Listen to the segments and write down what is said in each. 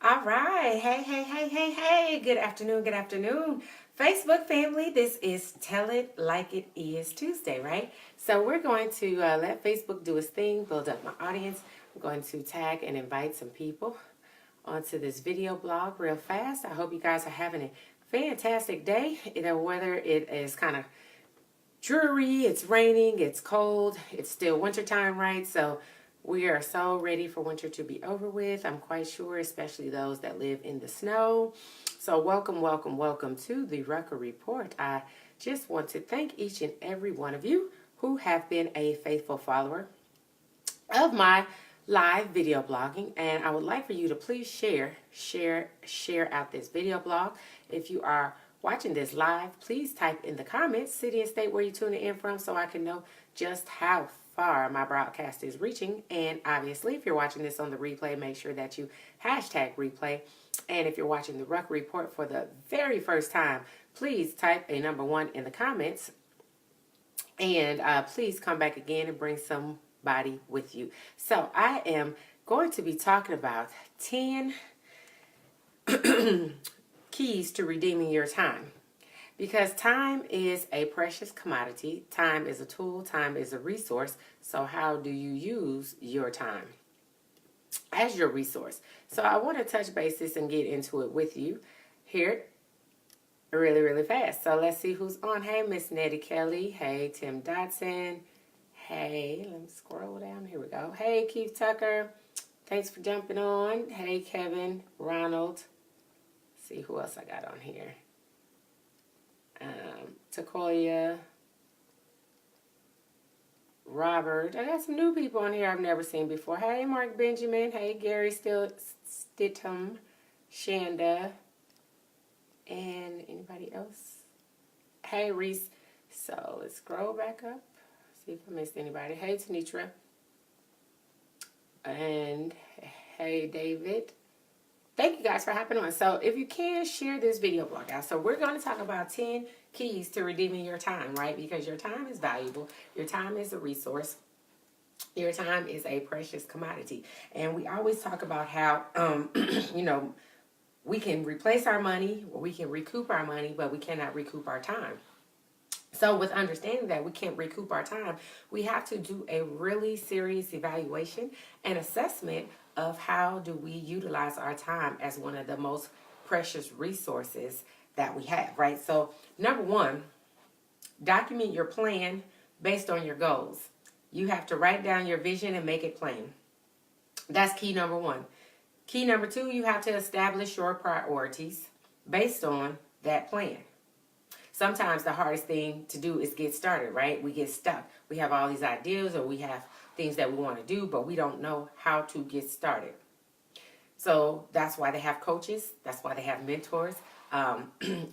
All right. Hey. Good afternoon. Good afternoon. Facebook family, this is Tell It Like It Is Tuesday, right? So we're going to let Facebook do its thing, build up my audience. I'm going to tag and invite some people onto this video blog real fast. I hope you guys are having a fantastic day. Whether it is kind of dreary, it's raining, it's cold, it's still wintertime, right? So we are so ready for winter to be over with. I'm quite sure, especially those that live in the snow. So welcome to the Rucker Report. I just want to thank each and every one of you who have been a faithful follower of my live video blogging, and I would like for you to please share out this video blog. If you are watching this live, please type in the comments city and state where you're tuning in from so I can know just how far my broadcast is reaching. And obviously, if you're watching this on the replay, make sure that you hashtag replay. And if you're watching the Rucker Report for the very first time, please type a number 1 in the comments. And please come back again and bring somebody with you. So I am going to be talking about 10 keys to redeeming your time. Because time is a precious commodity. Time is a tool. Time is a resource. So how do you use your time as your resource? So I want to touch bases and get into it with you here really fast. So let's see who's on. Hey, Miss Nettie Kelly. Hey, Tim Dotson. Hey, let me scroll down. Here we go. Hey, Keith Tucker. Thanks for jumping on. Hey, Kevin, Ronald. Let's see who else I got on here. Takoya, Robert. I got some new people on here I've never seen before. Hey, Mark Benjamin. Hey, Gary Stidham, Shanda, and anybody else? Hey, Reese. So let's scroll back up. See if I missed anybody. Hey, Tanitra. And hey, David. Thank you guys for hopping on. So if you can, share this video blog out. So we're going to talk about 10 keys to redeeming your time, right? Because your time is valuable. Your time is a resource. Your time is a precious commodity. And we always talk about how, we can replace our money, or we can recoup our money, but we cannot recoup our time. So with understanding that we can't recoup our time, we have to do a really serious evaluation and assessment of how do we utilize our time as one of the most precious resources that we have, right? So number 1, document your plan based on your goals. You have to write down your vision and make it plain. That's key number 1. Key number 2, you have to establish your priorities based on that plan. Sometimes the hardest thing to do is get started, right? We get stuck. We have all these ideas or we have things that we want to do, but we don't know how to get started. So that's why they have coaches. That's why they have mentors.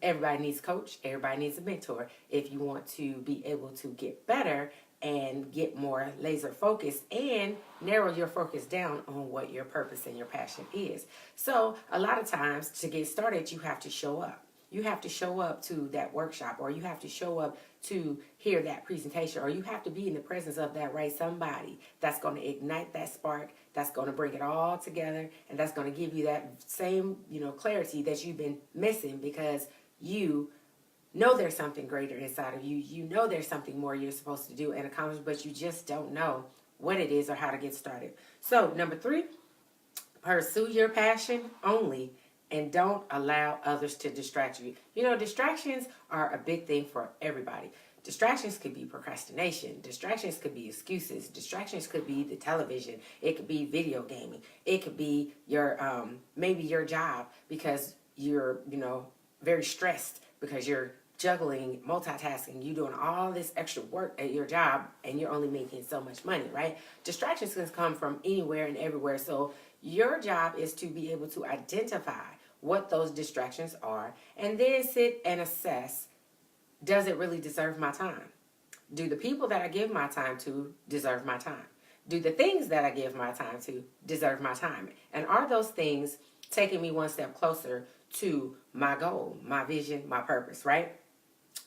Everybody needs a coach. Everybody needs a mentor if you want to be able to get better and get more laser focused and narrow your focus down on what your purpose and your passion is. So a lot of times to get started, you have to show up. You have to show up to that workshop, or you have to show up to hear that presentation, or you have to be in the presence of that right somebody that's going to ignite that spark, that's going to bring it all together, and that's going to give you that same, clarity that you've been missing because you know there's something greater inside of you. You know there's something more you're supposed to do and accomplish, but you just don't know what it is or how to get started. So number 3, pursue your passion only. And don't allow others to distract you. Distractions are a big thing for everybody. Distractions could be procrastination. Distractions could be excuses. Distractions could be the television. It could be video gaming. It could be your maybe your job because you're, very stressed because you're juggling, multitasking. You're doing all this extra work at your job and you're only making so much money, right? Distractions can come from anywhere and everywhere. So your job is to be able to identify what those distractions are, and then sit and assess, does it really deserve my time? Do the people that I give my time to deserve my time? Do the things that I give my time to deserve my time? And are those things taking me one step closer to my goal, my vision, my purpose, right?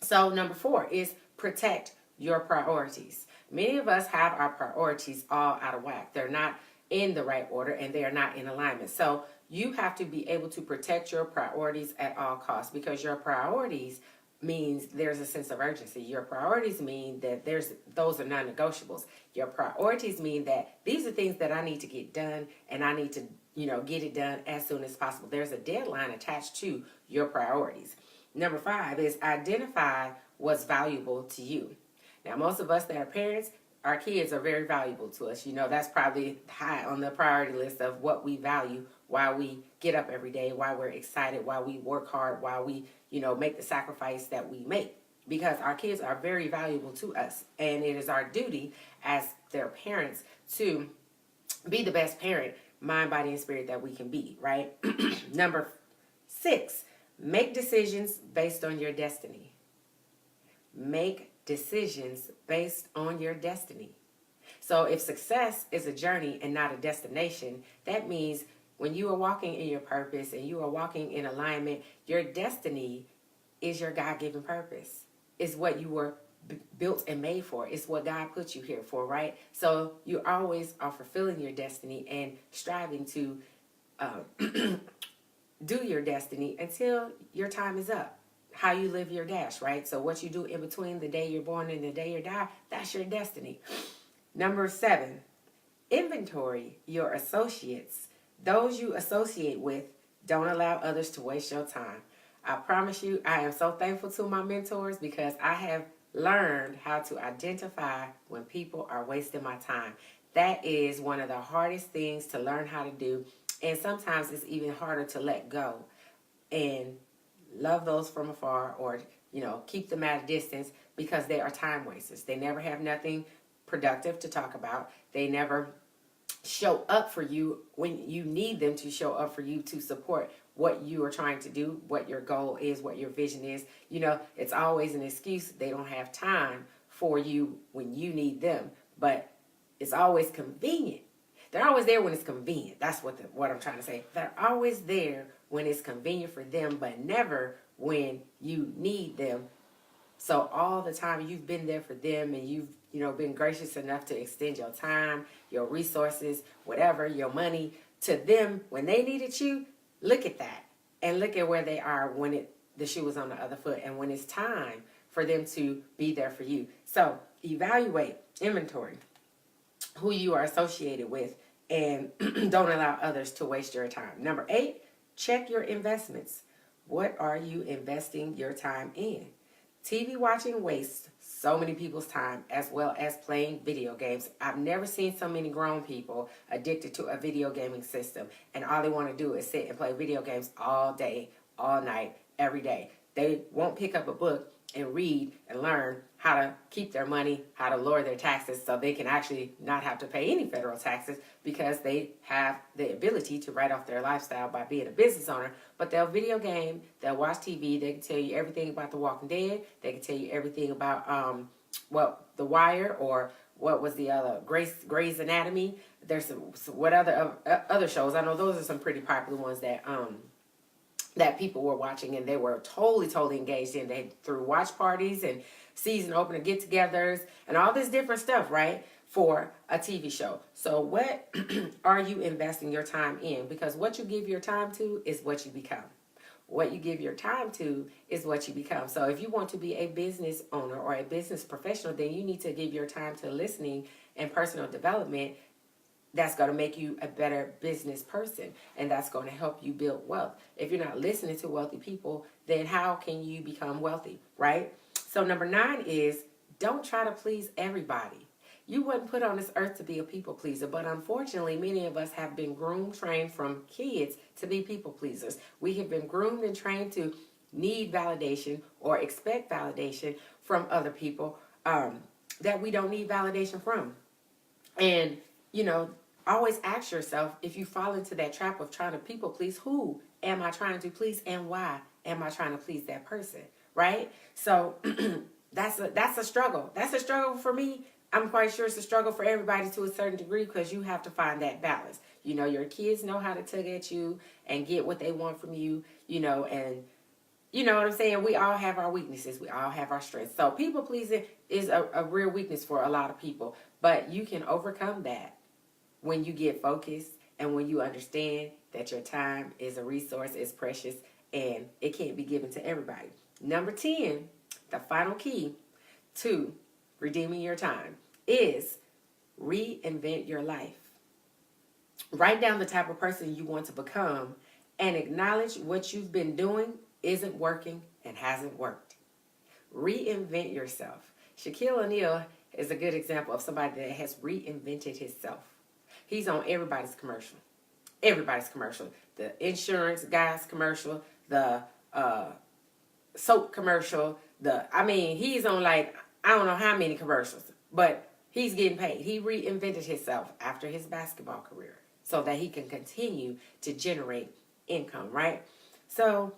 So number 4 is protect your priorities. Many of us have our priorities all out of whack. They're not in the right order and they are not in alignment. So you have to be able to protect your priorities at all costs, because your priorities means there's a sense of urgency. Your priorities mean that those are non-negotiables. Your priorities mean that these are things that I need to get done, and I need to, get it done as soon as possible. There's a deadline attached to your priorities. Number 5 is identify what's valuable to you. Now, most of us that are parents, our kids are very valuable to us. That's probably high on the priority list of what we value, why we get up every day, why we're excited, why we work hard, why we, make the sacrifice that we make. Because our kids are very valuable to us. And it is our duty as their parents to be the best parent, mind, body, and spirit that we can be, right? Number 6, make decisions based on your destiny. Make decisions based on your destiny. So if success is a journey and not a destination, that means when you are walking in your purpose and you are walking in alignment, your destiny is your God-given purpose. It's what you were built and made for. It's what God put you here for, right? So you always are fulfilling your destiny and striving to do your destiny until your time is up. How you live your dash, right? So what you do in between the day you're born and the day you die, that's your destiny. Number 7, inventory your associates. Those you associate with. Don't allow others to waste your time. I promise you, I am so thankful to my mentors, because I have learned how to identify when people are wasting my time. That is one of the hardest things to learn how to do. And sometimes it's even harder to let go and love those from afar, or, keep them at a distance, because they are time wasters. They never have nothing productive to talk about. They never show up for you when you need them to show up for you to support what you are trying to do, what your goal is, what your vision is. It's always an excuse. They don't have time for you when you need them, but it's always convenient. They're always there when it's convenient. That's what I'm trying to say. They're always there when it's convenient for them, but never when you need them. So all the time you've been there for them, and you've been gracious enough to extend your time, your resources, whatever, your money to them when they needed you. Look at that, and look at where they are when the shoe is on the other foot, and when it's time for them to be there for you. So evaluate, inventory who you are associated with, and don't allow others to waste your time. Number 8, check your investments. What are you investing your time in? TV watching wastes so many people's time, as well as playing video games. I've never seen so many grown people addicted to a video gaming system, and all they want to do is sit and play video games all day, all night, every day. They won't pick up a book and read and learn how to keep their money, how to lower their taxes, so they can actually not have to pay any federal taxes, because they have the ability to write off their lifestyle by being a business owner. But they'll video game, they'll watch TV, they can tell you everything about The Walking Dead, they can tell you everything about The Wire, or what was the other, Grey's Anatomy. There's what other shows. I know those are some pretty popular ones that people were watching, and they were totally engaged in. They threw watch parties and season opener get-togethers and all this different stuff, right, for a TV show. So what are you investing your time in? Because what you give your time to is what you become. What you give your time to is what you become. So if you want to be a business owner or a business professional, then you need to give your time to listening and personal development. That's going to make you a better business person, and that's going to help you build wealth. If you're not listening to wealthy people, then how can you become wealthy, right? So number 9 is, don't try to please everybody. You weren't put on this earth to be a people pleaser, but unfortunately, many of us have been groomed, trained from kids to be people pleasers. We have been groomed and trained to need validation or expect validation from other people that we don't need validation from. And, always ask yourself, if you fall into that trap of trying to people please, who am I trying to please, and why am I trying to please that person, right? So that's a struggle. That's a struggle for me. I'm quite sure it's a struggle for everybody to a certain degree, because you have to find that balance. Your kids know how to tug at you and get what they want from you, and you know what I'm saying? We all have our weaknesses. We all have our strengths. So people pleasing is a real weakness for a lot of people, but you can overcome that when you get focused and when you understand that your time is a resource, is precious, and it can't be given to everybody. Number 10, the final key to redeeming your time is reinvent your life. Write down the type of person you want to become and acknowledge what you've been doing isn't working and hasn't worked. Reinvent yourself. Shaquille O'Neal is a good example of somebody that has reinvented himself. He's on everybody's commercial. Everybody's commercial. The insurance guy's commercial, the soap commercial, he's on like, I don't know how many commercials, but he's getting paid. He reinvented himself after his basketball career so that he can continue to generate income, right? So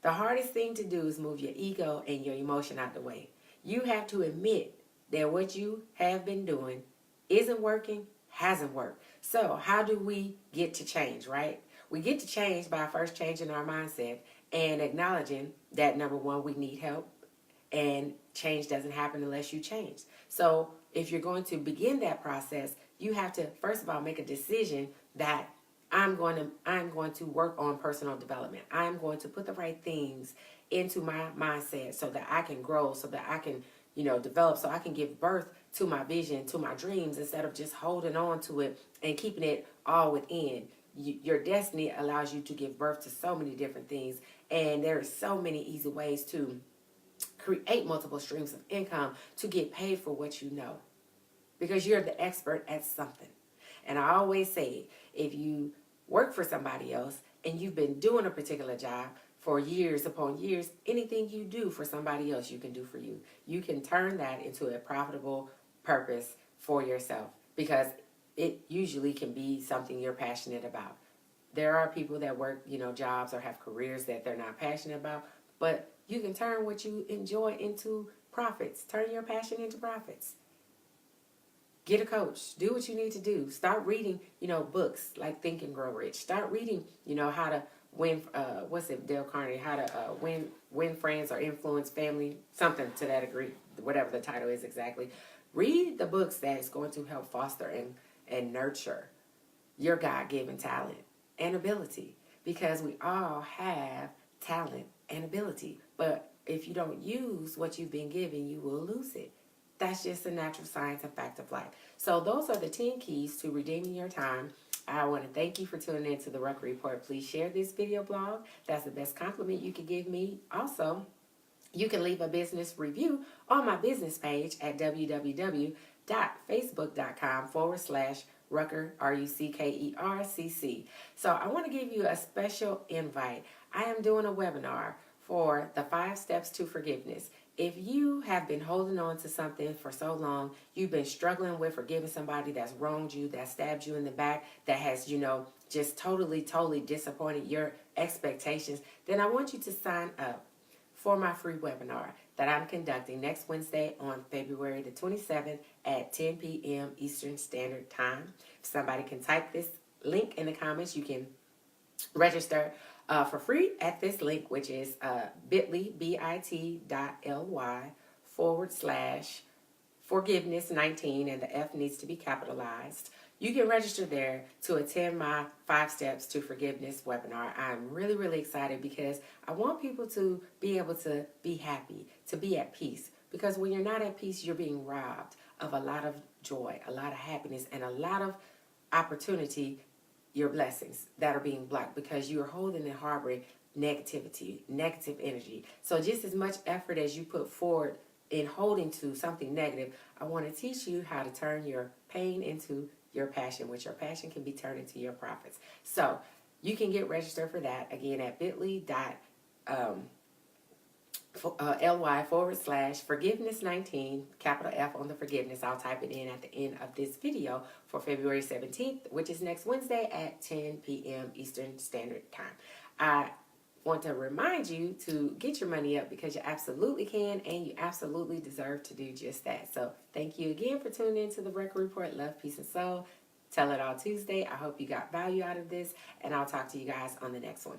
the hardest thing to do is move your ego and your emotion out the way. You have to admit that what you have been doing isn't working, hasn't worked. So how do we get to change, right? We get to change by first changing our mindset and acknowledging that, number one, we need help, and change doesn't happen unless you change. So if you're going to begin that process, you have to, first of all, make a decision that I'm going to work on personal development. I'm going to put the right things into my mindset so that I can grow, so that I can, develop, so I can give birth to my vision, to my dreams, instead of just holding on to it and keeping it all within. Your destiny allows you to give birth to so many different things, and there are so many easy ways to create multiple streams of income to get paid for what you know, because you're the expert at something. And I always say, if you work for somebody else and you've been doing a particular job for years upon years, anything you do for somebody else, you can do for you. You can turn that into a profitable purpose for yourself, because it usually can be something you're passionate about. There are people that work, jobs or have careers that they're not passionate about, but you can turn what you enjoy into profits. Turn your passion into profits. Get a coach. Do what you need to do. Start reading, books like Think and Grow Rich. Start reading, how to win, Dale Carnegie, how to win friends or influence family, something to that degree, whatever the title is exactly. Read the books that is going to help foster and nurture your God-given talent and ability, because we all have talent and ability. But if you don't use what you've been given, you will lose it. That's just a natural science and fact of life. So those are the 10 keys to redeeming your time. I want to thank you for tuning in to the Rucker Report. Please share this video blog. That's the best compliment you can give me. Also, you can leave a business review on my business page at www.facebook.com/Rucker, RUCKERCC. So I want to give you a special invite. I am doing a webinar for the 5 steps to forgiveness. If you have been holding on to something for so long, you've been struggling with forgiving somebody that's wronged you, that stabbed you in the back, that has, just totally disappointed your expectations, then I want you to sign up for my free webinar that I'm conducting next Wednesday on February the 27th at 10 p.m. Eastern Standard Time. If somebody can type this link in the comments, you can register for free at this link, which is bit.ly/forgiveness19, and the F needs to be capitalized. You can register there to attend my 5 Steps to Forgiveness webinar. I'm really excited because I want people to be able to be happy, to be at peace. Because when you're not at peace, you're being robbed of a lot of joy, a lot of happiness, and a lot of opportunity, your blessings that are being blocked because you are holding and harboring negativity, negative energy. So just as much effort as you put forward in holding to something negative, I want to teach you how to turn your pain into your passion, which your passion can be turned into your profits. So you can get registered for that again at bit.ly/forgiveness19, capital F on the forgiveness. I'll type it in at the end of this video for February 17th, which is next Wednesday at 10 p.m. Eastern Standard Time. I want to remind you to get your money up, because you absolutely can and you absolutely deserve to do just that. So thank you again for tuning in to the Rucker Report. Love, peace, and soul. Tell It All Tuesday. I hope you got value out of this, and I'll talk to you guys on the next one.